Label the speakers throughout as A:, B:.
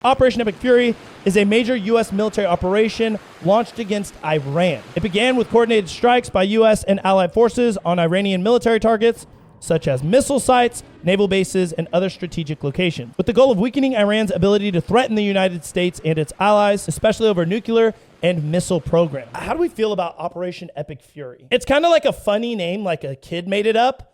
A: Operation Epic Fury is a major U.S. military operation launched against Iran. It began with coordinated strikes by U.S. and allied forces on Iranian military targets, such as missile sites, naval bases, and other strategic locations, with the goal of weakening Iran's ability to threaten the United States and its allies, especially over nuclear and missile programs. How do we feel about Operation Epic Fury? It's kind of like a funny name, like a kid made it up.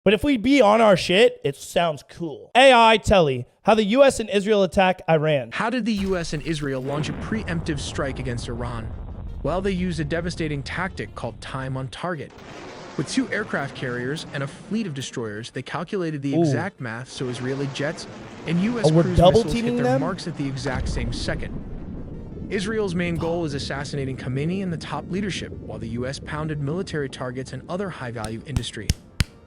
A: But if we be on our shit, it sounds cool. AI Telly, how the U.S. and Israel attack Iran.
B: How did the U.S. and Israel launch a preemptive strike against Iran? Well, they used a devastating tactic called time on target. With 2 aircraft carriers and a fleet of destroyers, they calculated the exact math so Israeli jets and U.S. cruise missiles hit their marks at the exact same second. Israel's main goal is assassinating Khamenei and the top leadership, while the U.S. pounded military targets and other high-value industry.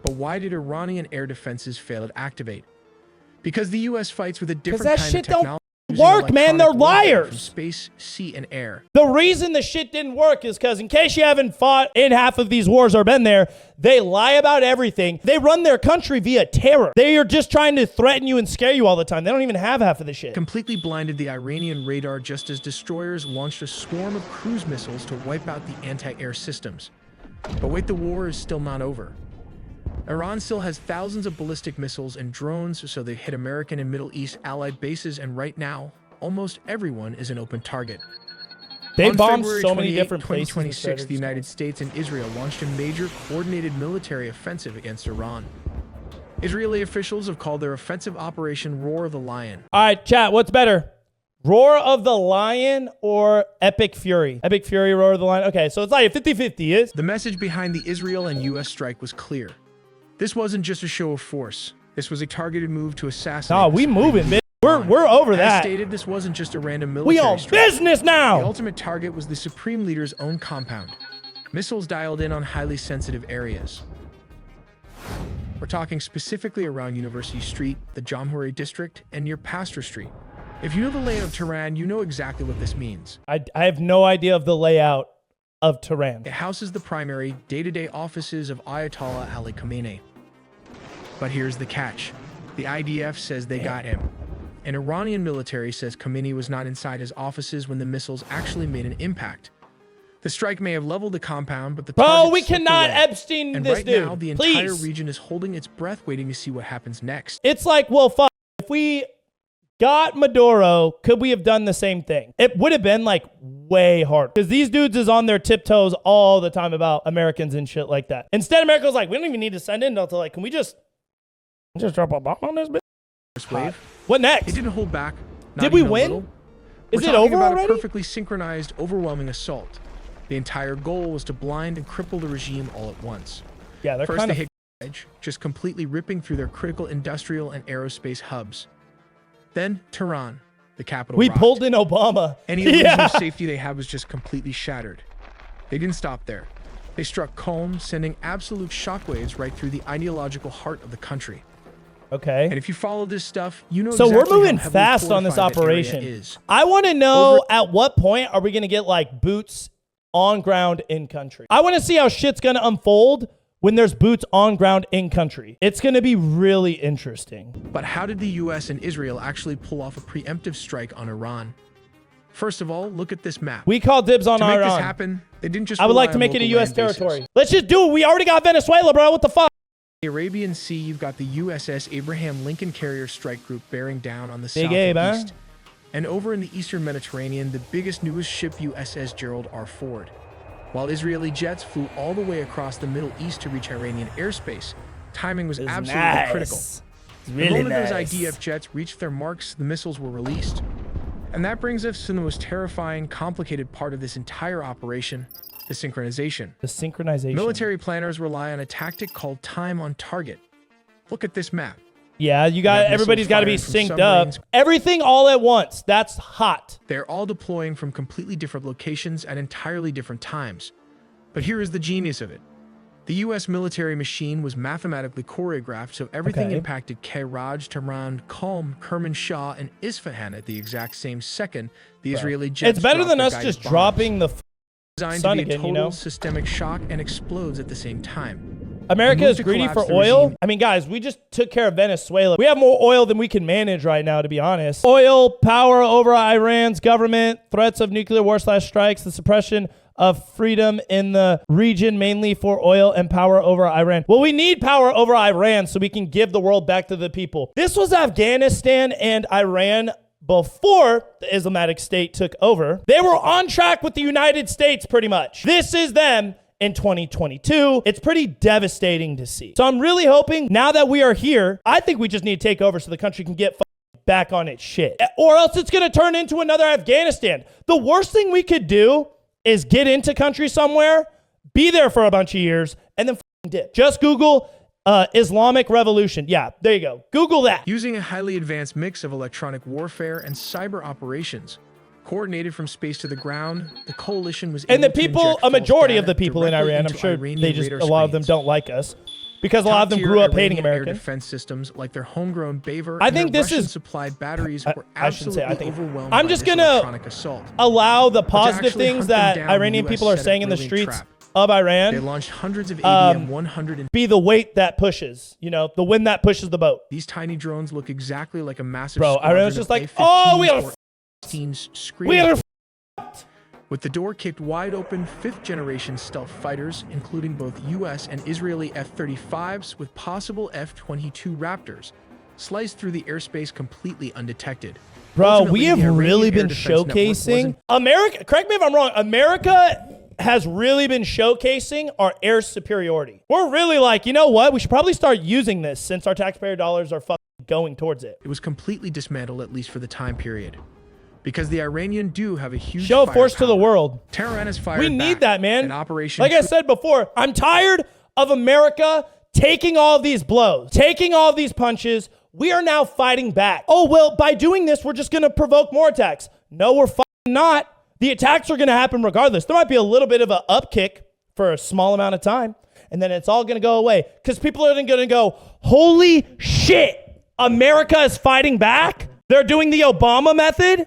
B: But why did Iranian air defenses fail to activate? Because the U.S. fights with a different kind of technology.
A: Work, man. They're liars.
B: From space, sea, and air.
A: The reason the shit didn't work is because, in case you haven't fought in half of these wars or been there, they lie about everything. They run their country via terror. They are just trying to threaten you and scare you all the time. They don't even have half of the shit.
B: Completely blinded the Iranian radar just as destroyers launched a swarm of cruise missiles to wipe out the anti-air systems. But wait, the war is still not over. Iran still has thousands of ballistic missiles and drones, so they hit American and Middle East allied bases, and right now, almost everyone is an open target.
A: They bombed so many different places.
B: 2026, the United States and Israel launched a major coordinated military offensive against Iran. Israeli officials have called their offensive operation Roar of the Lion.
A: All right, chat, what's better? Roar of the Lion or Epic Fury? Epic Fury, Roar of the Lion. Okay, so it's like a 50-50, is?
B: The message behind the Israel and U.S. strike was clear. This wasn't just a show of force. This was a targeted move to assassinate.
A: No, we moving, bitch. We're over that.
B: As stated, this wasn't just a random military
A: strike. We on business now.
B: The ultimate target was the Supreme Leader's own compound. Missiles dialed in on highly sensitive areas. We're talking specifically around University Street, the Jamhuri District, and near Pastor Street. If you know the layout of Tehran, you know exactly what this means.
A: I have no idea of the layout of Tehran.
B: It houses the primary day-to-day offices of Ayatollah Ali Khamenei. But here's the catch. The IDF says they got him. An Iranian military says Khamenei was not inside his offices when the missiles actually made an impact. The strike may have leveled the compound, but the target
A: we cannot
B: away.
A: Epstein
B: and
A: this
B: right
A: dude.
B: Now, the
A: Please.
B: entire region is holding its breath, waiting to see what happens next.
A: It's like, well, fuck. If we got Maduro, could we have done the same thing? It would have been like way hard because these dudes is on their tiptoes all the time about Americans and shit like that. Instead, America's like, we don't even need to send in until like, can we just drop a bomb on this bitch?
B: First wave.
A: What next?
B: It didn't hold back.
A: Did we win? Is it over already?
B: A perfectly synchronized, overwhelming assault. The entire goal was to blind and cripple the regime all at once.
A: Yeah, they're
B: First
A: kind
B: they
A: of
B: hit edge, just completely ripping through their critical industrial and aerospace hubs. Then Tehran, the capital.
A: We
B: rocked.
A: pulled in Obama.
B: Any illusion of safety they had was just completely shattered. They didn't stop there. They struck Qom, sending absolute shockwaves right through the ideological heart of the country.
A: Okay.
B: And if you follow this stuff, you know
A: so
B: exactly
A: we're moving
B: how
A: fast on this operation.
B: Is.
A: I want to know at what point are we going to get like boots on ground in country? I want to see how shit's going to unfold when there's boots on ground in country. It's going to be really interesting.
B: But how did the U.S. and Israel actually pull off a preemptive strike on Iran? First of all, look at this map.
A: We call dibs on Iran.
B: To make this happen, they didn't just
A: I would like to make it a U.S. territory. Let's just do it. We already got Venezuela, bro. What the fuck?
B: In the Arabian Sea, you've got the USS Abraham Lincoln Carrier Strike Group bearing down on the south and east. And over in the eastern Mediterranean, the biggest, newest ship, USS Gerald R. Ford. While Israeli jets flew all the way across the Middle East to reach Iranian airspace, timing was absolutely critical. The moment those IDF jets reached their marks, the missiles were released. And that brings us to the most terrifying, complicated part of this entire operation, the synchronization.
A: The synchronization.
B: Military planners rely on a tactic called time on target. Look at this map.
A: Yeah, everybody's got to be synced up. Everything all at once. That's hot.
B: They're all deploying from completely different locations at entirely different times. But here is the genius of it. The U.S. military machine was mathematically choreographed so everything impacted Karaj, Tehran, Qom, Kermanshah, and Isfahan at the exact same second. The Israeli jets
A: It's better than us just dropping the
B: designed
A: sun
B: to be
A: again,
B: a total systemic shock and explodes at the same time.
A: America is greedy for oil. I mean, guys, we just took care of Venezuela. We have more oil than we can manage right now, to be honest. Oil, power over Iran's government, threats of nuclear war/strikes, the suppression of freedom in the region, mainly for oil and power over Iran. Well, we need power over Iran so we can give the world back to the people. This was Afghanistan and Iran before the Islamic State took over. They were on track with the United States pretty much. This is them in 2022. It's pretty devastating to see. So I'm really hoping now that we are here, I think we just need to take over so the country can get back on its shit. Or else it's going to turn into another Afghanistan. The worst thing we could do is get into country somewhere, be there for a bunch of years, and then dip. Just Google Islamic Revolution. Yeah, there you go. Google that.
B: Using a highly advanced mix of electronic warfare and cyber operations, coordinated from space to the ground, the coalition was
A: and the people, a majority of the people in Iran, I'm sure they just, a lot of them don't like us because a lot of them grew up hating Americans.
B: Air defense systems like their homegrown Baver
A: I think this is
B: supplied batteries were absolutely overwhelmed.
A: I'm just gonna allow the positive things that Iranian people are saying in the streets of Iran.
B: They launched hundreds of ABM-100
A: be the weight that pushes, you know, the wind that pushes the boat.
B: These tiny drones look exactly like a massive.
A: Bro, Iran was just like, oh, we are
B: with the door kicked wide open, 5th generation stealth fighters, including both US and Israeli F-35s with possible F-22 Raptors, sliced through the airspace completely undetected.
A: Bro, we have really been showcasing America. Correct me if I'm wrong. America has really been showcasing our air superiority. We're really like, you know what? We should probably start using this since our taxpayer dollars are going towards it.
B: It was completely dismantled, at least for the time period. Because the Iranian do have a huge
A: show of force to the world.
B: Tehran has fired
A: we need
B: back
A: that, man.
B: in Operation
A: like I said before, I'm tired of America taking all of these blows, taking all of these punches. We are now fighting back. Oh, well, by doing this, we're just going to provoke more attacks. No, we're not. The attacks are going to happen regardless. There might be a little bit of an upkick for a small amount of time, and then it's all going to go away because people are going to go, holy shit, America is fighting back? They're doing the Obama method?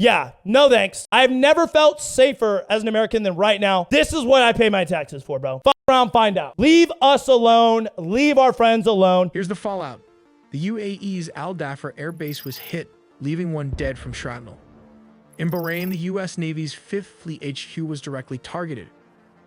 A: Yeah, no thanks. I've never felt safer as an American than right now. This is what I pay my taxes for, bro. Fuck around, find out. Leave us alone. Leave our friends alone.
B: Here's the fallout. The UAE's Al Dhafar Air Base was hit, leaving one dead from shrapnel. In Bahrain, the U.S. Navy's 5th Fleet HQ was directly targeted.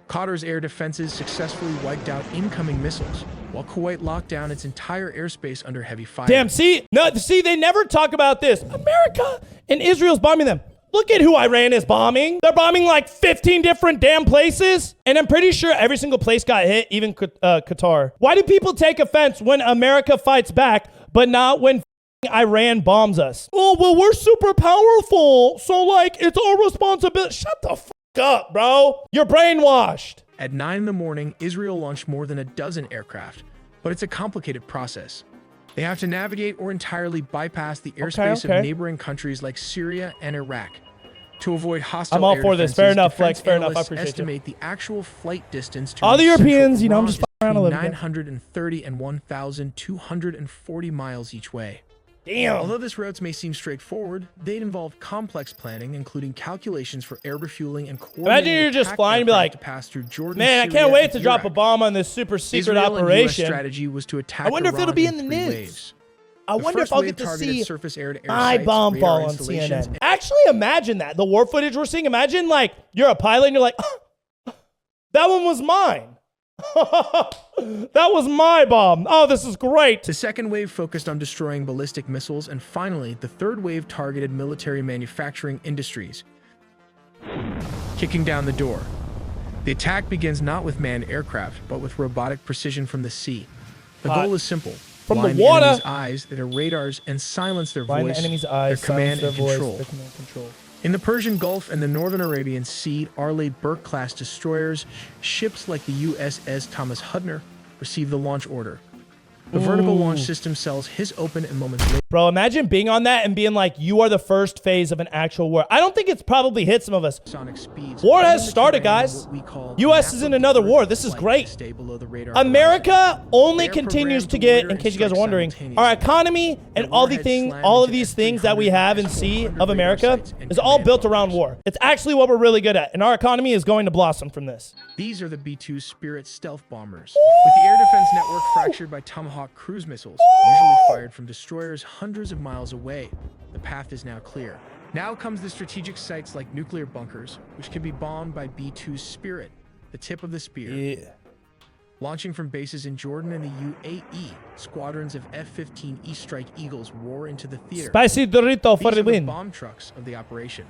B: Qatar's air defenses successfully wiped out incoming missiles, while Kuwait locked down its entire airspace under heavy fire.
A: Damn, see, they never talk about this. America and Israel's bombing them. Look at who Iran is bombing. They're bombing like 15 different damn places. And I'm pretty sure every single place got hit, even Qatar. Why do people take offense when America fights back, but not when Iran bombs us? Oh, well, we're super powerful, so like it's our responsibility. Shut the fuck up, bro. You're brainwashed.
B: At 9 in the morning, Israel launched more than a dozen aircraft, but it's a complicated process. They have to navigate or entirely bypass the airspace of neighboring countries like Syria and Iraq. To avoid hostile
A: I'm all for this. Fair enough, Flex. Fair enough. I appreciate
B: estimate the actual flight distance to
A: all the Europeans, you know, I'm just around a little bit.
B: 930 and 1,240 miles each way.
A: Damn.
B: Although this routes may seem straightforward, they involve complex planning, including calculations for air refueling and coordinating.
A: Imagine you're just flying and be like,
B: to pass through Jordan,
A: man,
B: Syria,
A: I can't wait to
B: Iraq.
A: drop a bomb on this super secret
B: Israel
A: operation.
B: And US strategy was to attack
A: I wonder if
B: Iran
A: it'll be in the
B: 3
A: news.
B: waves.
A: I wonder if I'll get to see
B: surface-air-to-air
A: my
B: sites,
A: bomb
B: radar
A: fall on CNN. Actually, imagine that. The war footage we're seeing. Imagine like you're a pilot and you're like, oh, that one was mine. That was my bomb. Oh, this is great.
B: The second wave focused on destroying ballistic missiles, and finally, the third wave targeted military manufacturing industries, kicking down the door. The attack begins not with manned aircraft, but with robotic precision from the sea. The goal is simple.
A: From
B: blind
A: the water.
B: enemies' eyes, their radars, and silence their voice, their command and control. In the Persian Gulf and the Northern Arabian Sea, Arleigh Burke-class destroyers, ships like the USS Thomas Hudner, received the launch order. The vertical launch system sells his open and moments later.
A: Bro, imagine being on that and being like, you are the first phase of an actual war. I don't think it's probably hit some of us.
B: Sonic speeds.
A: War has started, guys. U.S. is in another war. This is great. America only continues to get, in case you guys are wondering, our economy and all of these things that we have and see of America is all built around war. It's actually what we're really good at, and our economy is going to blossom from this.
B: These are the B-2 Spirit stealth bombers, with the air defense network fractured by Tomahawk cruise missiles, usually fired from destroyers hundreds of miles away. The path is now clear. Now comes the strategic sites like nuclear bunkers, which can be bombed by B-2 Spirit, the tip of the spear.
A: Yeah.
B: Launching from bases in Jordan and the UAE, squadrons of F-15 E-Strike Eagles roar into the theater.
A: Spicy Dorito for the win.
B: Bomb trucks of the operation.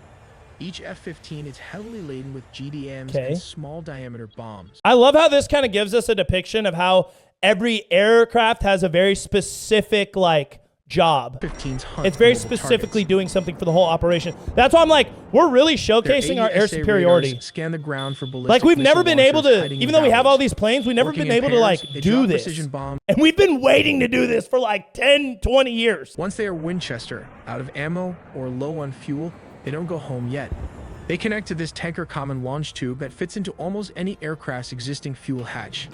B: Each F-15 is heavily laden with GDMs and small diameter bombs.
A: I love how this kind of gives us a depiction of how every aircraft has a very specific, like, job. It's very specifically doing something for the whole operation. That's why I'm like, we're really showcasing our air superiority.
B: Scan the ground for ballistic
A: like, we've never been able to, even though we have all these planes, we've never been able to, like, do this. And we've been waiting to do this for like 10, 20 years.
B: Once they are Winchester, out of ammo or low on fuel, they don't go home yet. They connect to this tanker common launch tube that fits into almost any aircraft's existing fuel hatch.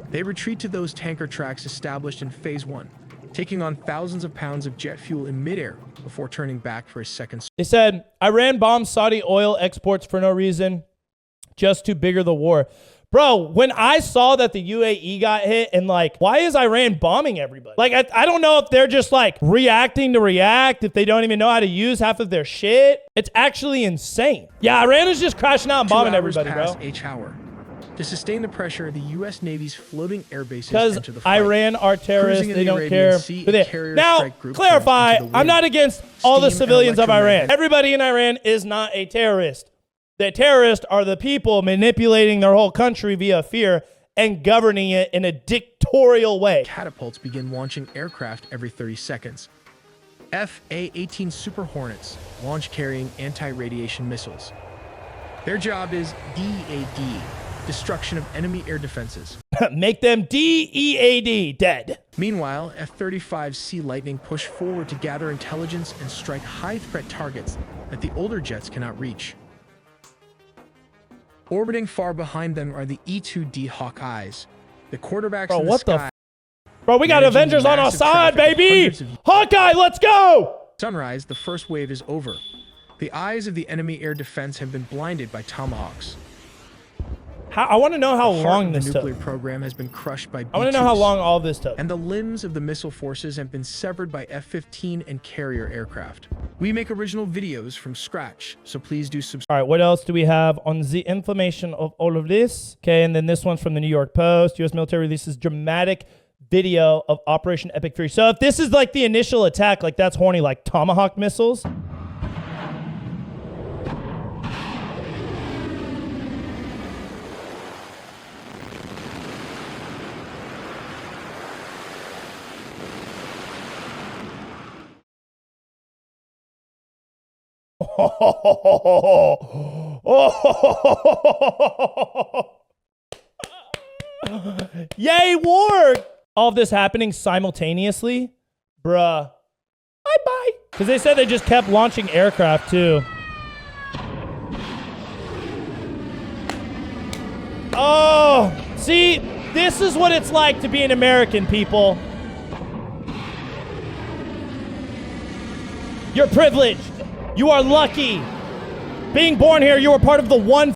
B: They retreat to those tanker tracks established in Phase 1, taking on thousands of pounds of jet fuel in midair before turning back for a second.
A: They said, Iran bombed Saudi oil exports for no reason, just to bigger the war. Bro, when I saw that the UAE got hit and like, why is Iran bombing everybody? Like, I don't know if they're just like reacting to react, if they don't even know how to use half of their shit. It's actually insane. Yeah, Iran is just crashing out and bombing everybody, bro.
B: H-hour. To sustain the pressure, the U.S. Navy's floating air bases
A: because
B: enter the fight.
A: Iran are terrorists, they don't care.
B: Sea,
A: now, clarify, I'm not against all the civilians of Iran. Everybody in Iran is not a terrorist. The terrorists are the people manipulating their whole country via fear and governing it in a dictatorial way.
B: Catapults begin launching aircraft every 30 seconds. F-A-18 Super Hornets launch carrying anti-radiation missiles. Their job is DEAD, destruction of enemy air defenses.
A: Make them DEAD, dead.
B: Meanwhile, F-35 Sea Lightning push forward to gather intelligence and strike high-threat targets that the older jets cannot reach. Orbiting far behind them are the E-2D Hawkeyes, the quarterbacks in the sky.
A: Bro, we got Avengers on our side, baby! Hawkeye, let's go!
B: Sunrise, the first wave is over. The eyes of the enemy air defense have been blinded by Tomahawks.
A: I want to know how long this took.
B: The nuclear program has been crushed by B-2s.
A: I want to know how long all this took.
B: And the limbs of the missile forces have been severed by F-15 and carrier aircraft. We make original videos from scratch, so please do subscribe.
A: All right, what else do we have on the information of all of this? Okay, and then this one's from the New York Post. U.S. military releases dramatic video of Operation Epic Fury. So if this is like the initial attack, like that's horny, like Tomahawk missiles. Yay, war! All of this happening simultaneously? Bruh. Bye-bye. Because they said they just kept launching aircraft, too. Oh, see, this is what it's like to be an American, people. You're privileged. You are lucky. Being born here, you are part of the 1%.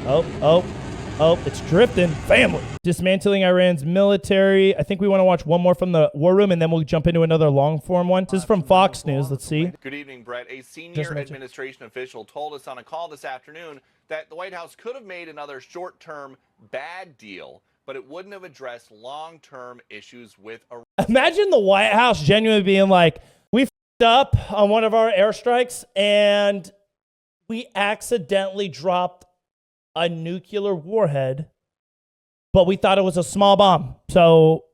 A: Oh, it's drifting. Family. Dismantling Iran's military. I think we want to watch one more from the war room, and then we'll jump into another long-form one. This is from Fox News. Let's see.
C: Good evening, Brett. A senior administration official told us on a call this afternoon that the White House could have made another short-term bad deal, but it wouldn't have addressed long-term issues with Iran.
A: Imagine the White House genuinely being like, we f***ed up on one of our airstrikes, and we accidentally dropped a nuclear warhead, but we thought it was a small bomb. So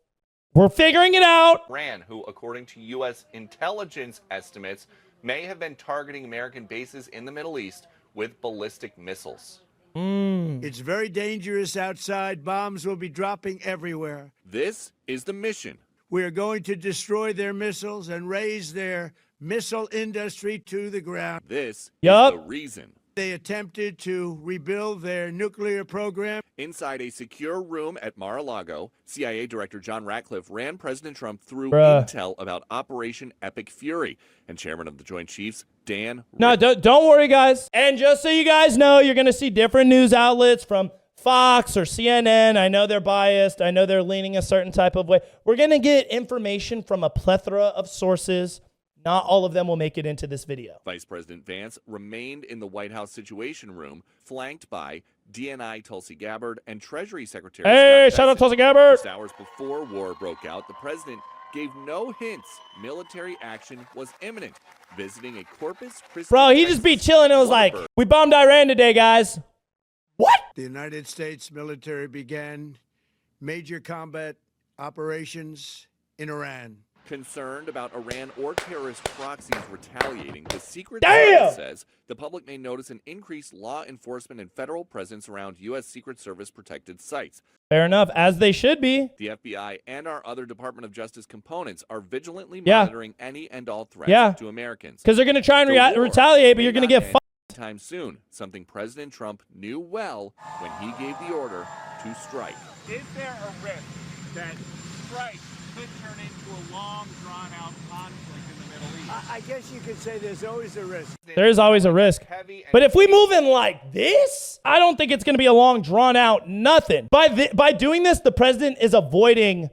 A: we're figuring it out.
C: Iran, who, according to U.S. intelligence estimates, may have been targeting American bases in the Middle East with ballistic missiles.
D: It's very dangerous outside. Bombs will be dropping everywhere.
C: This is the mission.
D: We are going to destroy their missiles and raise their missile industry to the ground.
C: This is
A: Yup.
C: the reason.
D: They attempted to rebuild their nuclear program.
C: Inside a secure room at Mar-a-Lago, CIA Director John Ratcliffe ran President Trump through
A: Bruh.
C: intel about Operation Epic Fury, and Chairman of the Joint Chiefs, Dan
A: No, don't worry, guys. And just so you guys know, you're going to see different news outlets from Fox or CNN. I know they're biased. I know they're leaning a certain type of way. We're going to get information from a plethora of sources. Not all of them will make it into this video.
C: Vice President Vance remained in the White House Situation Room, flanked by DNI Tulsi Gabbard and Treasury Secretary
A: Hey,
C: Scott
A: shout out
C: Bessent.
A: Tulsi Gabbard.
C: Just hours before war broke out, the president gave no hints military action was imminent, visiting a Corpus Christi,
A: Bro, he just be chilling and was like, we bombed Iran today, guys. What?
D: The United States military began major combat operations in Iran.
C: Concerned about Iran or terrorist proxies retaliating, the Secret
A: Damn!
C: Service says the public may notice an increased law enforcement and federal presence around U.S. Secret Service protected sites.
A: Fair enough, as they should be.
C: The FBI and our other Department of Justice components are vigilantly
A: Yeah.
C: monitoring any and all threats
A: Yeah.
C: to Americans.
A: Because they're going to try and
C: The war
A: retaliate, but
C: may
A: you're going to
C: not
A: get
C: end
A: fucked.
C: anytime soon, something President Trump knew well when he gave the order to strike.
E: Is there a risk that strike could turn into a long, drawn-out conflict in the Middle East?
D: I guess you could say there's always a risk.
A: There is always a risk.
C: Heavy and
A: But if we move in like this, I don't think it's going to be a long, drawn-out nothing. By doing this, the president is avoiding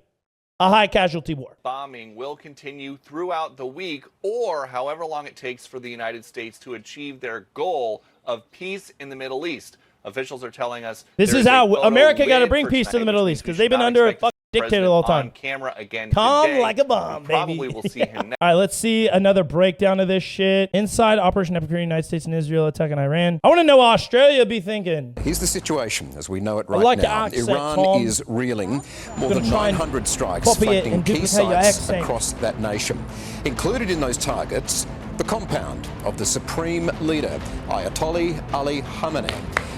A: a high casualty war.
C: bombing will continue throughout the week, or however long it takes for the United States to achieve their goal of peace in the Middle East. Officials are telling us
A: This
C: there
A: is
C: a
A: how
C: photo
A: America got to
C: with
A: bring
C: for
A: peace to the
C: tonight,
A: Middle
C: which
A: East
C: means
A: because
C: we
A: they've been
C: should
A: under
C: not
A: a
C: expect
A: fucking
C: the
A: dictator the whole
C: president
A: time.
C: on camera again
A: Calm
C: today.
A: like a bomb,
C: We
A: baby.
C: probably will see him next.
A: All right, let's see another breakdown of this shit. Inside Operation Epic Fury, United States and Israel attacking Iran. I want to know what Australia be thinking.
F: Here's the situation as we know it right
A: like your
F: now.
A: accent,
F: Iran
A: Tom.
F: is reeling. More
A: Gonna
F: than
A: try and
F: 900 strikes
A: copy it
F: flanking
A: and
F: key
A: duplicate your
F: sites
A: accent.
F: across that nation. Included in those targets, the compound of the supreme leader, Ayatollah Ali Khamenei,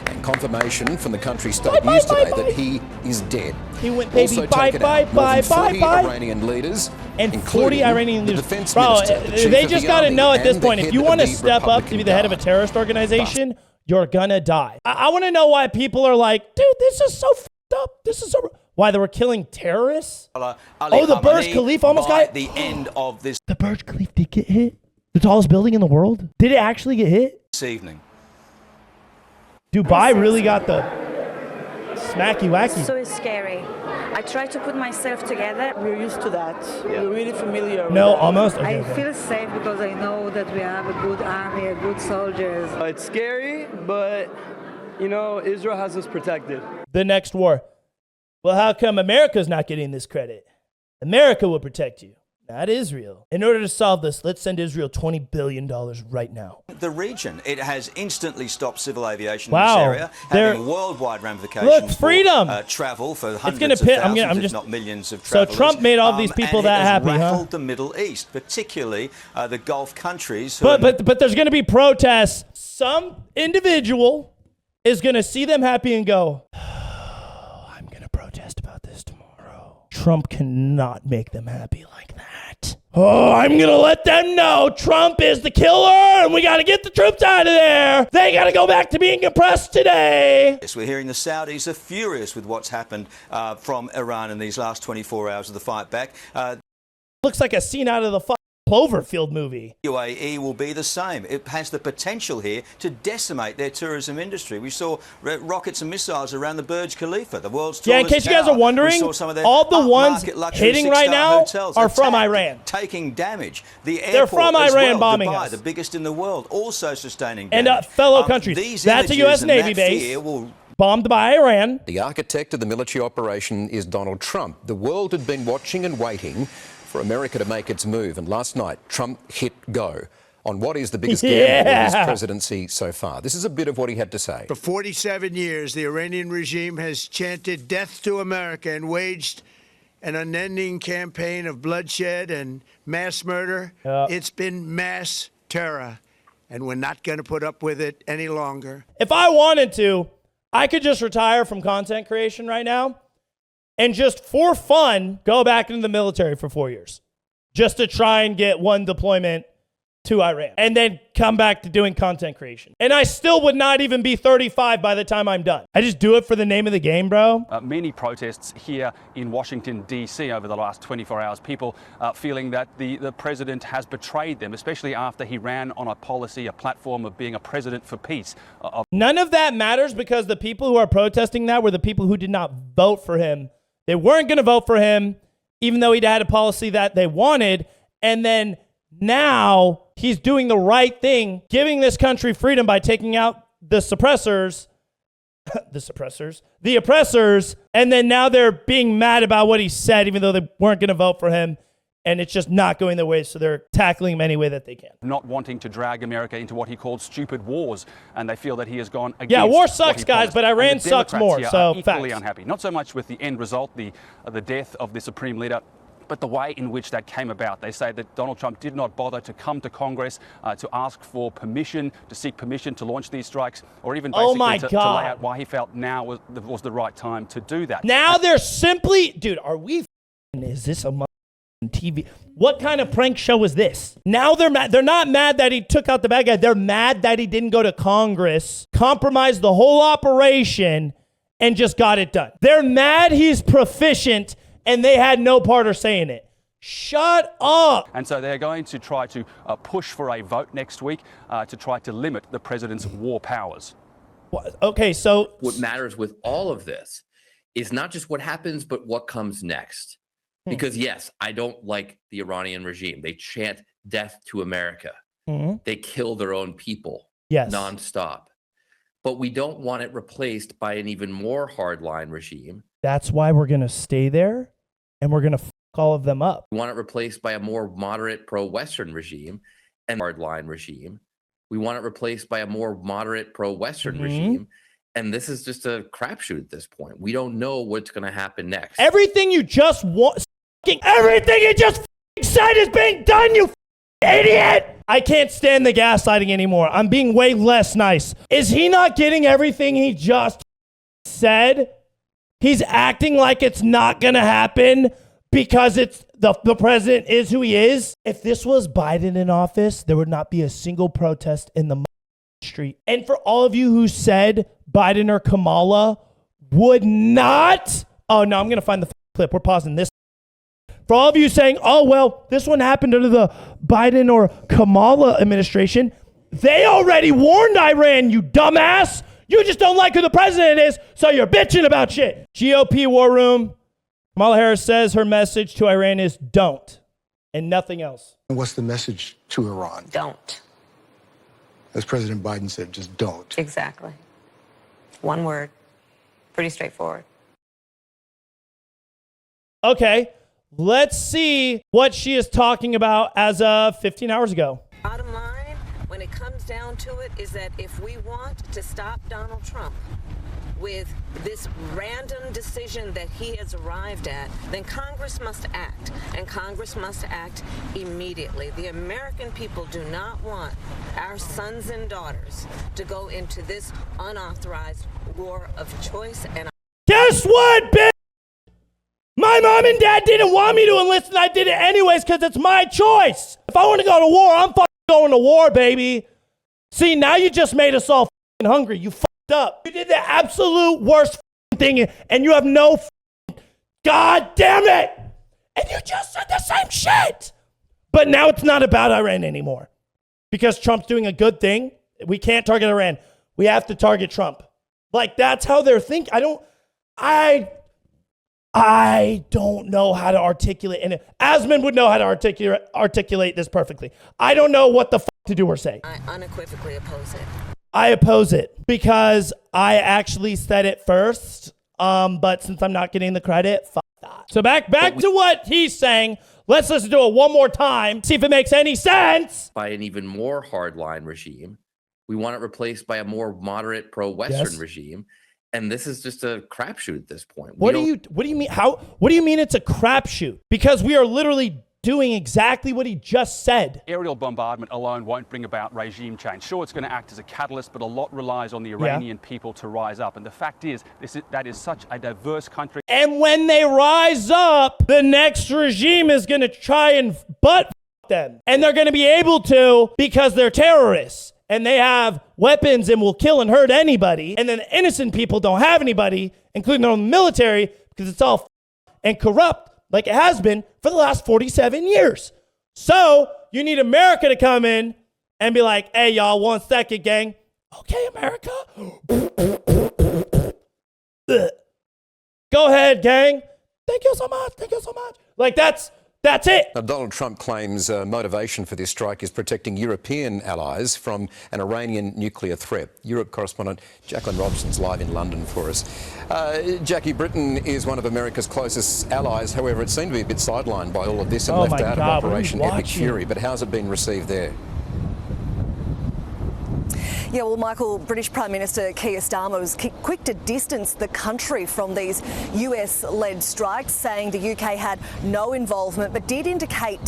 F: and confirmation from the country's state news today that he is dead.
A: He went, baby,
F: Also
A: bye,
F: taken
A: bye,
F: out more than
A: bye,
F: 40
A: bye.
F: Iranian leaders,
A: And 40
F: including
A: Iranian
F: the
A: leaders.
F: defense
A: Bro,
F: minister, the chief
A: they
F: of
A: just
F: the
A: got to
F: army,
A: know at this
F: and the
A: point, if
F: head
A: you
F: of
A: want to
F: the
A: step up to
F: Republican
A: be the head of a
F: Guard.
A: terrorist organization, you're going to die. I want to know why people are like, dude, this is so fucked up. This is so... Why they were killing terrorists? Oh, the Burj Khalifa almost got hit?
G: the end of this
A: The Burj Khalifa did get hit? The tallest building in the world? Did it actually get hit?
G: evening.
A: Dubai really got the smacky wacky.
H: So scary. I try to put myself together.
I: We're used to that. We're really familiar with
A: No,
I: that.
A: almost.
H: I
A: Okay.
H: feel safe because I know that we have a good army, a good soldiers.
I: It's scary, but, you know, Israel has us protected.
A: The next war. Well, how come America's not getting this credit? America will protect you, not Israel. In order to solve this, let's send Israel $20 billion right now.
G: The region, it has instantly stopped civil aviation
A: Wow.
G: in this area,
A: They're-
G: having worldwide ramifications
A: Look, freedom.
G: for travel for
A: gonna
G: hundreds of
A: pit-
G: thousands,
A: I'm
G: if
A: just-
G: not millions of
A: So
G: travelers.
A: Trump made all these people
G: and
A: that
G: it has
A: happy, huh?
G: rattled the Middle East, particularly the Gulf countries. who are
A: But there's going to be protests. Some individual is going to see them happy and go, oh, I'm going to protest about this tomorrow. Trump cannot make them happy like that. Oh, I'm going to let them know Trump is the killer and we got to get the troops out of there. They got to go back to being oppressed today.
G: Yes, we're hearing the Saudis are furious with what's happened from Iran in these last 24 hours of the fight back.
A: Looks like a scene out of the fucking Cloverfield movie.
G: UAE will be the same. It has the potential here to decimate their tourism industry. We saw rockets and missiles around the Burj Khalifa, the world's
A: Yeah, in
G: tallest
A: case you guys
G: tower.
A: are wondering,
G: We saw some of their
A: all the ones
G: upmarket luxury
A: hitting right
G: six-star
A: now
G: hotels
A: are from
G: attacked,
A: Iran.
G: taking damage. The
A: They're
G: airport
A: from
G: as
A: Iran
G: well,
A: bombing
G: Dubai,
A: us.
G: the biggest in the world, also sustaining
A: And
G: damage.
A: fellow countries.
G: These
A: That's a
G: images
A: U.S.
G: and
A: Navy
G: that
A: base.
G: fear will
A: Bombed by Iran.
F: The architect of the military operation is Donald Trump. The world had been watching and waiting for America to make its move, and last night Trump hit go on what is the biggest gamble of his presidency so far. This is a bit of what he had to say.
D: For 47 years, the Iranian regime has chanted death to America and waged an unending campaign of bloodshed and mass murder.
A: Yeah.
D: It's been mass terror. and we're not going to put up with it any longer.
A: If I wanted to, I could just retire from content creation right now and just for fun go back into the military for 4 years just to try and get one deployment to Iran and then come back to doing content creation. And I still would not even be 35 by the time I'm done. I just do it for the name of the game, bro.
J: Many protests here in Washington, D.C. over the last 24 hours. People feeling that the president has betrayed them, especially after he ran on a policy, a platform of being a president for peace.
A: None of that matters because the people who are protesting that were the people who did not vote for him. They weren't going to vote for him, even though he had a policy that they wanted. And then now he's doing the right thing, giving this country freedom by taking out the suppressors, the oppressors, and then now they're being mad about what he said, even though they weren't going to vote for him, and it's just not going their way, so they're tackling him any way that they can.
J: Not wanting to drag America into what he called stupid wars, and they feel that he has gone against.
A: Yeah, war sucks, guys, but Iran sucks more, so
J: equally
A: facts.
J: unhappy. Not so much with the end result, the death of the supreme leader, but the way in which that came about. They say that Donald Trump did not bother to come to Congress to ask for permission, to seek permission to launch these strikes, or even basically to lay out why he felt now was the right time to do that.
A: Now they're simply, dude, are we, is this a TV? What kind of prank show is this? Now they're mad. They're not mad that he took out the bad guy. They're mad that he didn't go to Congress, compromise the whole operation, and just got it done. They're mad he's proficient and they had no part or say in it. Shut up.
J: And so they're going to try to push for a vote next week to try to limit the president's war powers.
A: Okay, so
K: what matters with all of this is not just what happens, but what comes next. Because yes, I don't like the Iranian regime. They chant death to America. They kill their own people nonstop. But we don't want it replaced by an even more hardline regime.
A: That's why we're going to stay there and we're going to fuck all of them up.
K: We want it replaced by a more moderate pro-Western regime and hardline regime. We want it replaced by a more moderate pro-Western regime. And this is just a crapshoot at this point. We don't know what's going to happen next.
A: Everything you just everything you just said is being done, you idiot. I can't stand the gaslighting anymore. I'm being way less nice. Is he not getting everything he just said? He's acting like it's not going to happen because it's the president is who he is. If this was Biden in office, there would not be a single protest in the street. And for all of you who said Biden or Kamala would not, oh no, I'm going to find the clip. We're pausing this. For all of you saying, oh, well, this one happened under the Biden or Kamala administration, they already warned Iran, you dumbass. You just don't like who the president is, so you're bitching about shit. GOP war room. Kamala Harris says her message to Iran is don't, and nothing else.
L: What's the message to Iran?
M: Don't.
L: As President Biden said, just don't.
M: Exactly. One word. Pretty straightforward.
A: Okay, let's see what she is talking about as of 15 hours ago.
M: Bottom line, when it comes down to it, is that if we want to stop Donald Trump with this random decision that he has arrived at, then Congress must act, and Congress must act immediately. The American people do not want our sons and daughters to go into this unauthorized war of choice. And
A: guess what, bitch? My mom and dad didn't want me to enlist, and I did it anyways because it's my choice. If I want to go to war, I'm fucking going to war, baby. See, now you just made us all fucking hungry. You fucked up. You did the absolute worst thing, and you have no God damn it. And you just said the same shit. But now it's not about Iran anymore because Trump's doing a good thing. We can't target Iran. We have to target Trump. Like, that's how they're thinking. I don't know how to articulate, and Asmund would know how to articulate this perfectly. I don't know what the fuck to do or say.
M: I unequivocally oppose it.
A: I oppose it because I actually said it first, but since I'm not getting the credit, fuck that. So back to what he's saying. Let's listen to it one more time, see if it makes any sense.
K: By an even more hardline regime. We want it replaced by a more moderate pro-Western regime. And this is just a crapshoot at this point.
A: What do you mean? What do you mean it's a crapshoot? Because we are literally doing exactly what he just said.
J: Aerial bombardment alone won't bring about regime change. Sure, it's going to act as a catalyst, but a lot relies on the Iranian people to rise up. And the fact is, that is such a diverse country.
A: And when they rise up, the next regime is going to try and butt them. And they're going to be able to because they're terrorists. And they have weapons and will kill and hurt anybody. And then the innocent people don't have anybody, including their own military, because it's all and corrupt like it has been for the last 47 years. So you need America to come in and be like, hey, y'all, 1 second, gang. Okay, America. Go ahead, gang. Thank you so much. Thank you so much. Like, that's it.
F: Now, Donald Trump claims motivation for this strike is protecting European allies from an Iranian nuclear threat. Europe correspondent Jacqueline Robson's live in London for us. Jackie, Britain is one of America's closest allies. However, it seemed to be a bit sidelined by all of this and left out of Operation Epic Fury. But how's it been received there?
N: Yeah, well, Michael, British Prime Minister Keir Starmer was quick to distance the country from these US-led strikes, saying the UK had no involvement, but did indicate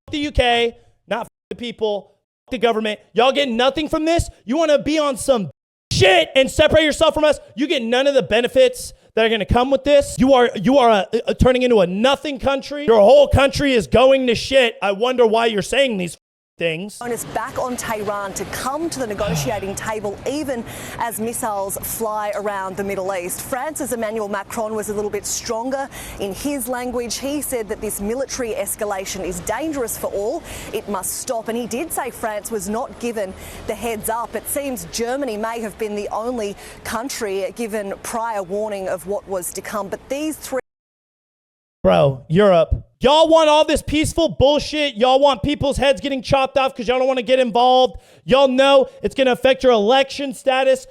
A: the UK, not the people, the government. Y'all get nothing from this? You want to be on some shit and separate yourself from us? You get none of the benefits that are going to come with this. You are turning into a nothing country. Your whole country is going to shit. I wonder why you're saying these things.
N: It's back on Tehran to come to the negotiating table, even as missiles fly around the Middle East. France's Emmanuel Macron was a little bit stronger in his language. He said that this military escalation is dangerous for all. It must stop. And he did say France was not given the heads up. It seems Germany may have been the only country given prior warning of what was to come. But these three...
A: Bro, Europe. Y'all want all this peaceful bullshit. Y'all want people's heads getting chopped off because y'all don't want to get involved. Y'all know it's going to affect your election status.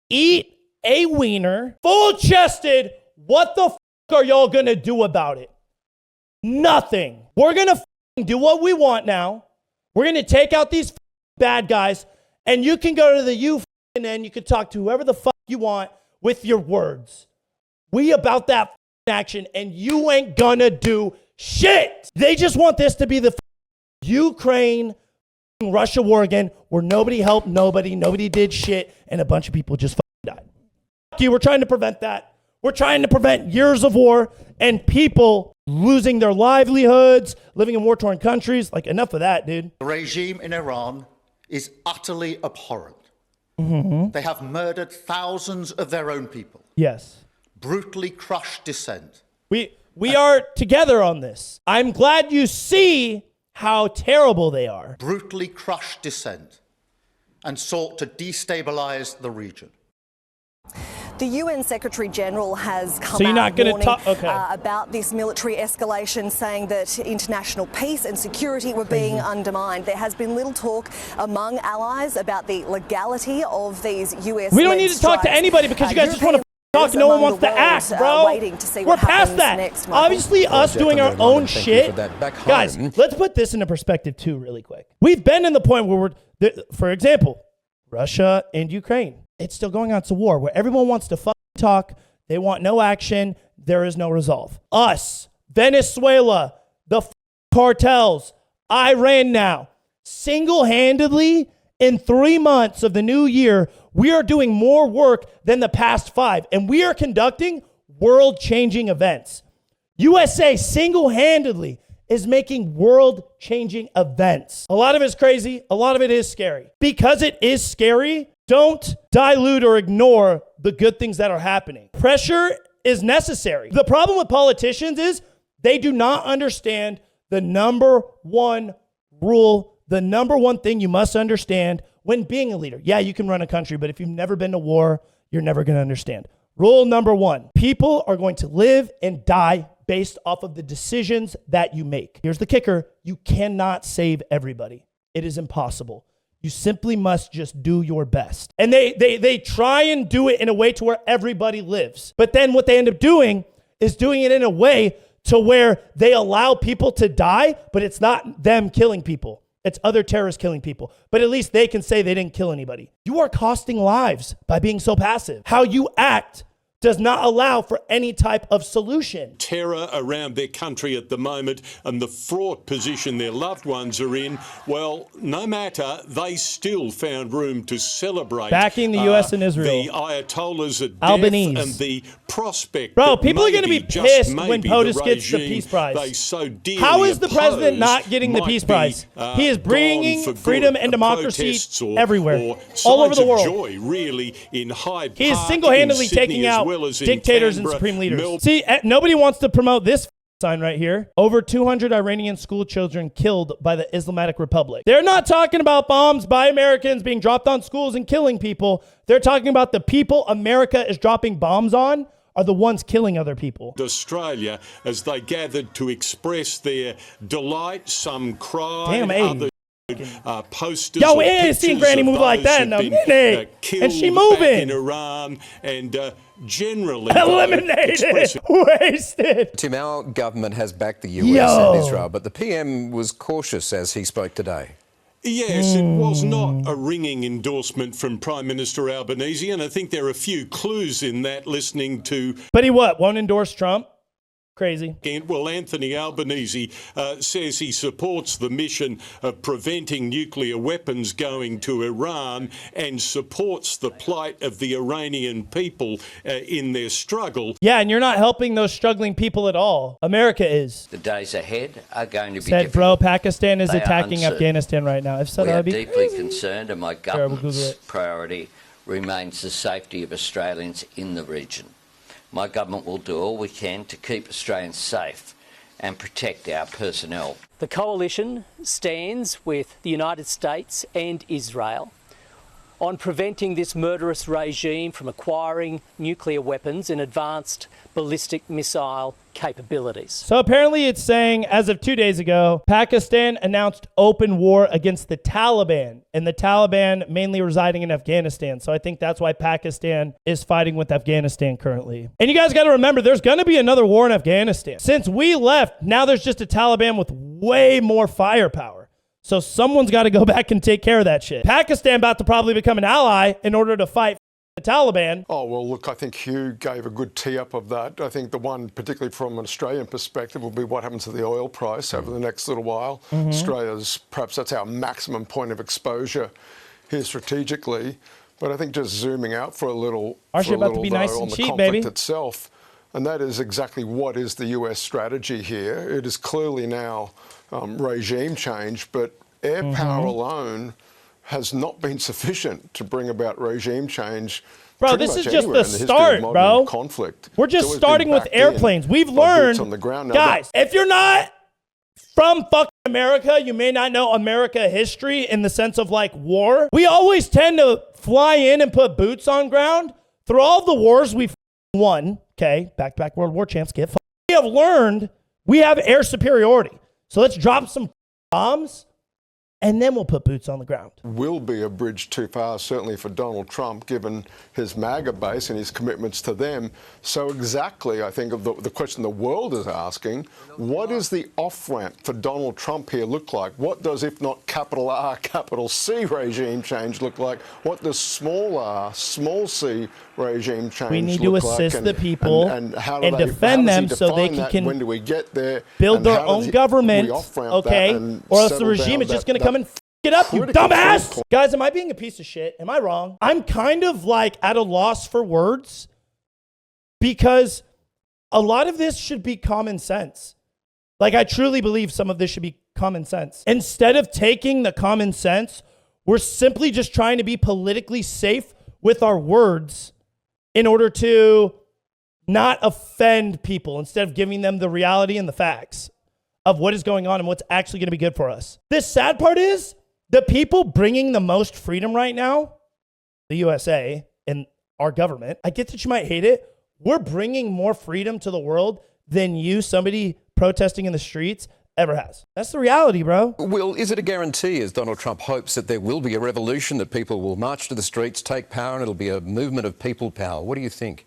A: Eat a wiener. Full-chested. What the are y'all going to do about it? Nothing. We're going to do what we want now. We're going to take out these bad guys, and you can go to the and you can talk to whoever the fuck you want with your words. We about that action, and you ain't gonna do shit. They just want this to be the Ukraine Russia war again, where nobody helped nobody did shit, and a bunch of people just died. We're trying to prevent that. We're trying to prevent years of war and people losing their livelihoods, living in war-torn countries. Like, enough of that, dude.
O: The regime in Iran is utterly abhorrent.
A: Mm-hmm.
O: They have murdered thousands of their own people.
A: Yes.
O: Brutally crushed dissent.
A: We are together on this. I'm glad you see how terrible they are.
O: Brutally crushed dissent and sought to destabilize the region.
N: The UN Secretary General has come
A: so you're not
N: out
A: gonna
N: warning
A: okay.
N: About this military escalation, saying that international peace and security were being undermined. There has been little talk among allies about the legality of these US.
A: We don't need to talk to anybody because you guys just want to talk. No one wants to act, bro. We're past that.
N: Next,
A: obviously, us doing our own shit. Guys, let's put this into perspective too, really quick. We've been in the point where for example, Russia and Ukraine. It's still going on. It's a war where everyone wants to talk. They want no action. There is no resolve. Us, Venezuela, the cartels, Iran now, single-handedly in 3 months of the new year, we are doing more work than the past 5, and we are conducting world-changing events. USA single-handedly is making world-changing events. A lot of it's crazy. A lot of it is scary. Because it is scary, don't dilute or ignore the good things that are happening. Pressure is necessary. The problem with politicians is they do not understand the number one rule, the number one thing you must understand when being a leader. Yeah, you can run a country, but if you've never been to war, you're never going to understand. Rule number 1, people are going to live and die based off of the decisions that you make. Here's the kicker. You cannot save everybody. It is impossible. You simply must just do your best. And they try and do it in a way to where everybody lives. But then what they end up doing is doing it in a way to where they allow people to die, but it's not them killing people. It's other terrorists killing people. But at least they can say they didn't kill anybody. You are costing lives by being so passive. How you act does not allow for any type of solution.
P: Terror around their country at the moment and the fraught position their loved ones are in, well, no matter, they still found room to celebrate.
A: Backing the U.S. and Israel.
P: The Ayatollahs at
A: Albanese.
P: death and the prospect.
A: Bro,
P: that
A: people are going to be
P: maybe, just
A: pissed when
P: maybe,
A: POTUS
P: the
A: gets the
P: regime
A: Peace Prize.
P: they so dearly
A: How is the president not getting the
P: might
A: Peace
P: be,
A: Prize? He is bringing freedom and democracy everywhere, all over the world.
P: Joy, really, in Hyde
A: He is
P: Park,
A: single-handedly
P: in Sydney,
A: taking
P: as
A: out
P: well as in
A: dictators and
P: Canberra,
A: supreme leaders.
P: Melbourne.
A: See, nobody wants to promote this sign right here. Over 200 Iranian school children killed by the Islamic Republic. They're not talking about bombs by Americans being dropped on schools and killing people. They're talking about the people America is dropping bombs on are the ones killing other people.
P: Australia, as they gathered to express their delight, some cried,
A: Damn,
P: others posters.
A: Yo,
P: or
A: we ain't seen
P: pictures
A: Granny
P: of
A: move like
P: those
A: that in
P: who'd
A: a
P: been,
A: minute.
P: killed
A: And she
P: back
A: moving.
P: in Iran and generally
A: Eliminated. Wasted.
F: Tim, our government has backed the US
A: Yo.
F: and Israel, but the PM was cautious as he spoke today.
P: Yes, it was not a ringing endorsement from Prime Minister Albanese, and I think there are a few clues in that listening to...
A: But he what? Won't endorse Trump? Crazy.
P: Well, Anthony Albanese says he supports the mission of preventing nuclear weapons going to Iran and supports the plight of the Iranian people in their struggle.
A: Yeah, and you're not helping those struggling people at all. America is.
Q: The days ahead are going to be
A: Said,
Q: difficult.
A: bro, Pakistan is
Q: They are
A: attacking
Q: uncertain.
A: Afghanistan right now. If so,
Q: We
A: that
Q: are
A: would be
Q: deeply
A: crazy.
Q: concerned, and my
A: Sure, we'll Google
Q: government's
A: it.
Q: priority remains the safety of Australians in the region. My government will do all we can to keep Australians safe and protect our personnel.
R: The coalition stands with the United States and Israel on preventing this murderous regime from acquiring nuclear weapons and advanced ballistic missile capabilities.
A: So apparently it's saying, as of 2 days ago, Pakistan announced open war against the Taliban, and the Taliban mainly residing in Afghanistan. So I think that's why Pakistan is fighting with Afghanistan currently. And you guys got to remember, there's going to be another war in Afghanistan. Since we left, now there's just a Taliban with way more firepower. So someone's got to go back and take care of that shit. Pakistan about to probably become an ally in order to fight the Taliban.
S: Oh, well, look, I think Hugh gave a good tee-up of that. I think the one, particularly from an Australian perspective, will be what happens to the oil price over the next little while. Australia's, perhaps that's our maximum point of exposure here strategically. But I think just zooming out for a little,
A: Our shit about to be
S: though,
A: nice
S: on
A: and
S: the
A: cheap,
S: conflict
A: baby.
S: itself, and that is exactly what is the US strategy here. It is clearly now regime change, but air power alone has not been sufficient to bring about regime change.
A: Bro, this is just the start, bro.
S: Conflict.
A: We're just starting with airplanes. We've learned,
S: on the ground. Now,
A: guys, if you're not from fucking America, you may not know America history in the sense of like war. We always tend to fly in and put boots on ground. Through all the wars we've won, okay, back-to-back World War champs, we have learned we have air superiority. So let's drop some bombs, and then we'll put boots on the ground.
S: Will be a bridge too far, certainly for Donald Trump, given his MAGA base and his commitments to them. So exactly, I think, of the question the world is asking, what is the off-ramp for Donald Trump here look like? What does, if not capital R, capital C regime change look like? What does small r, small c regime change look like?
A: We need to assist the people and defend them so they can
S: when do we get there?
A: build their own government, okay? Or else the regime is just going to come and it up, you dumbass. Guys, am I being a piece of shit? Am I wrong? I'm kind of like at a loss for words because a lot of this should be common sense. Like, I truly believe some of this should be common sense. Instead of taking the common sense, we're simply just trying to be politically safe with our words in order to not offend people instead of giving them the reality and the facts of what is going on and what's actually going to be good for us. The sad part is the people bringing the most freedom right now, the USA and our government, I get that you might hate it. We're bringing more freedom to the world than you, somebody protesting in the streets, ever has. That's the reality, bro.
F: Will, is it a guarantee, as Donald Trump hopes, that there will be a revolution, that people will march to the streets, take power, and it'll be a movement of people power? What do you think?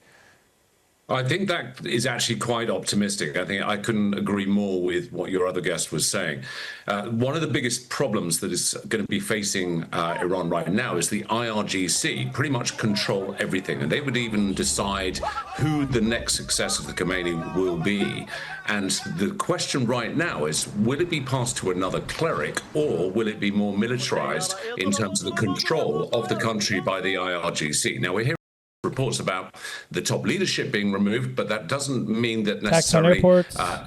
T: I think that is actually quite optimistic. I think I couldn't agree more with what your other guest was saying. One of the biggest problems that is going to be facing Iran right now is the IRGC pretty much control everything, and they would even decide who the next successor of the Khomeini will be. And the question right now is, will it be passed to another cleric, or will it be more militarized in terms of the control of the country by the IRGC? Now, we're hearing reports about the top leadership being removed, but that doesn't mean that necessarily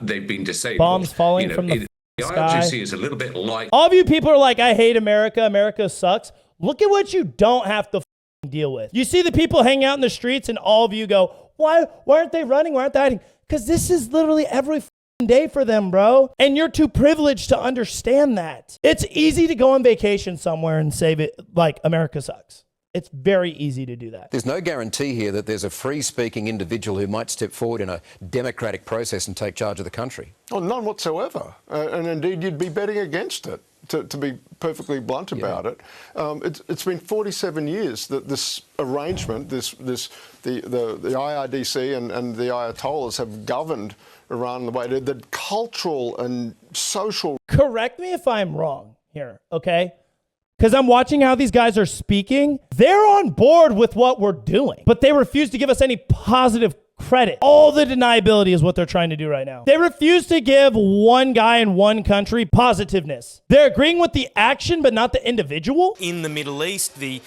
T: they've been disabled.
A: Bombs falling from the
T: IRGC
A: sky.
T: is a little bit like...
A: All of you people are like, I hate America. America sucks. Look at what you don't have to deal with. You see the people hanging out in the streets, and all of you go, why aren't they running? Why aren't they hiding? Because this is literally every day for them, bro. And you're too privileged to understand that. It's easy to go on vacation somewhere and save it like America sucks. It's very easy to do that.
F: There's no guarantee here that there's a free-speaking individual who might step forward in a democratic process and take charge of the country.
S: Oh, none whatsoever. And indeed, you'd be betting against it, to be perfectly blunt about it. It's been 47 years that this arrangement, the IRGC and the Ayatollahs have governed Iran the way the cultural and social...
A: Correct me if I'm wrong here, okay? Because I'm watching how these guys are speaking. They're on board with what we're doing, but they refuse to give us any positive credit. All the deniability is what they're trying to do right now. They refuse to give one guy in one country positiveness. They're agreeing with the action, but not the individual.
U: In the Middle East, the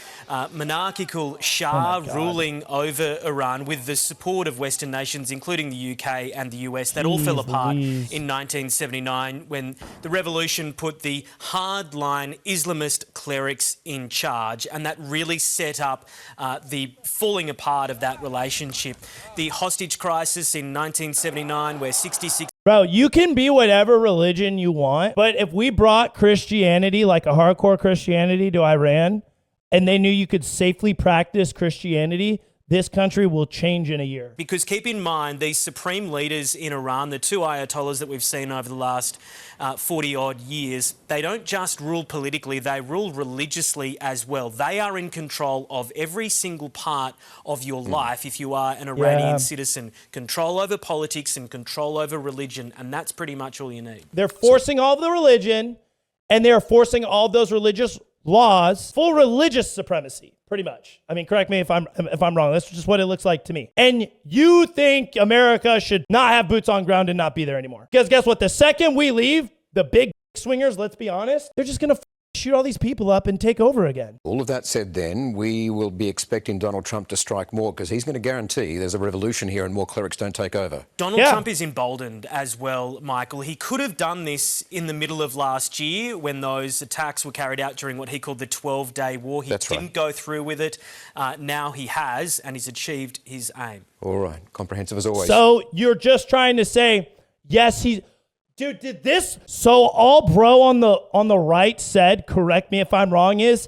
U: monarchical Shah ruling over Iran with the support of Western nations, including the UK and the US, that all fell apart in 1979 when the revolution put the hardline Islamist clerics in charge, and that really set up the falling apart of that relationship. The hostage crisis in 1979, where 66...
A: Bro, you can be whatever religion you want, but if we brought Christianity, like a hardcore Christianity, to Iran, and they knew you could safely practice Christianity, this country will change in a year.
U: Because keep in mind, these supreme leaders in Iran, the two Ayatollahs that we've seen over the last 40-odd years, they don't just rule politically, they rule religiously as well. They are in control of every single part of your life if you are an Iranian citizen. Control over politics and control over religion, and that's pretty much all you need.
A: They're forcing all of the religion, and they're forcing all of those religious laws, full religious supremacy, pretty much. I mean, correct me if I'm wrong. That's just what it looks like to me. And you think America should not have boots on ground and not be there anymore. Because guess what? The second we leave, the big swingers, let's be honest, they're just going to shoot all these people up and take over again.
F: All of that said then, we will be expecting Donald Trump to strike more because he's going to guarantee there's a revolution here and more clerics don't take over.
U: Donald Trump is emboldened as well, Michael. He could have done this in the middle of last year when those attacks were carried out during what he called the 12-day war. He didn't go through with it. Now he has, and he's achieved his aim.
F: All right. Comprehensive as always.
A: So you're just trying to say, yes, he's... Dude, did this? So all bro on the right said, correct me if I'm wrong, is,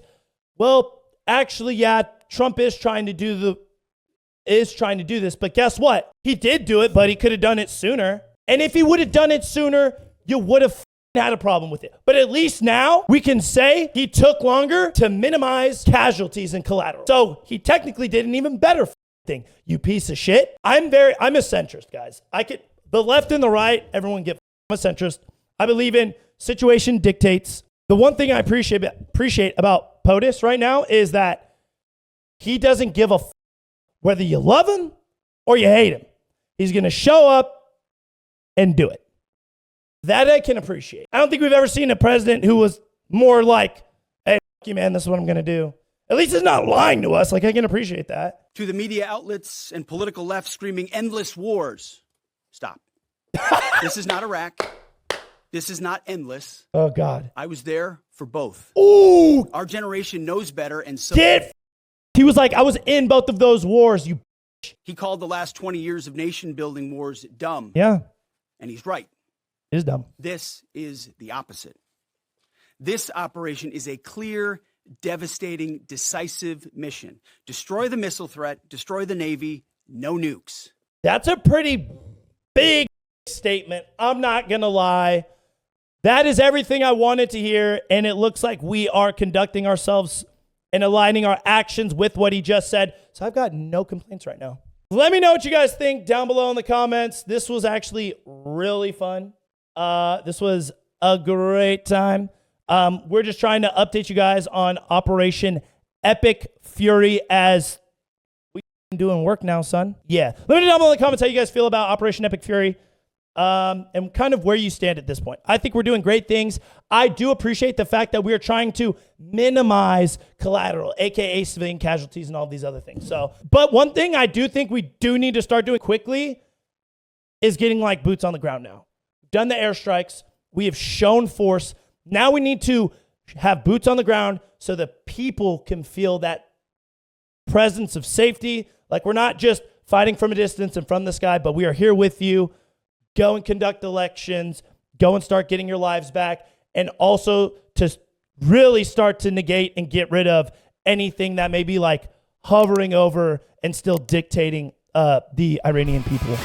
A: well, actually, yeah, Trump is trying to do this, but guess what? He did do it, but he could have done it sooner. And if he would have done it sooner, you would have had a problem with it. But at least now we can say he took longer to minimize casualties and collateral. So he technically did an even better thing. You piece of shit. I'm a centrist, guys. The left and the right, everyone get. I'm a centrist. I believe in situation dictates. The one thing I appreciate about POTUS right now is that he doesn't give a whether you love him or you hate him. He's going to show up and do it. That I can appreciate. I don't think we've ever seen a president who was more like, hey, fuck you, man, this is what I'm going to do. At least he's not lying to us. Like, I can appreciate that.
V: To the media outlets and political left screaming endless wars. Stop. This is not Iraq. This is not endless.
A: Oh, God.
V: I was there for both.
A: Ooh.
V: Our generation knows better, and so...
A: He was like, I was in both of those wars, you bitch.
V: He called the last 20 years of nation-building wars dumb.
A: Yeah.
V: And he's right.
A: It is dumb.
V: This is the opposite. This operation is a clear, devastating, decisive mission. Destroy the missile threat, destroy the Navy, no nukes.
A: That's a pretty big statement. I'm not going to lie. That is everything I wanted to hear, and it looks like we are conducting ourselves and aligning our actions with what he just said. So I've got no complaints right now. Let me know what you guys think down below in the comments. This was actually really fun. This was a great time. We're just trying to update you guys on Operation Epic Fury as we've been doing work now, son. Yeah. Let me know down below in the comments how you guys feel about Operation Epic Fury. And kind of where you stand at this point. I think we're doing great things. I do appreciate the fact that we are trying to minimize collateral, aka civilian casualties and all these other things. But one thing I do think we do need to start doing quickly is getting like boots on the ground now. We've done the airstrikes. We have shown force. Now we need to have boots on the ground so the people can feel that presence of safety. Like we're not just fighting from a distance and from the sky, but we are here with you. Go and conduct elections, go and start getting your lives back, and also to really start to negate and get rid of anything that may be like hovering over and still dictating the Iranian people.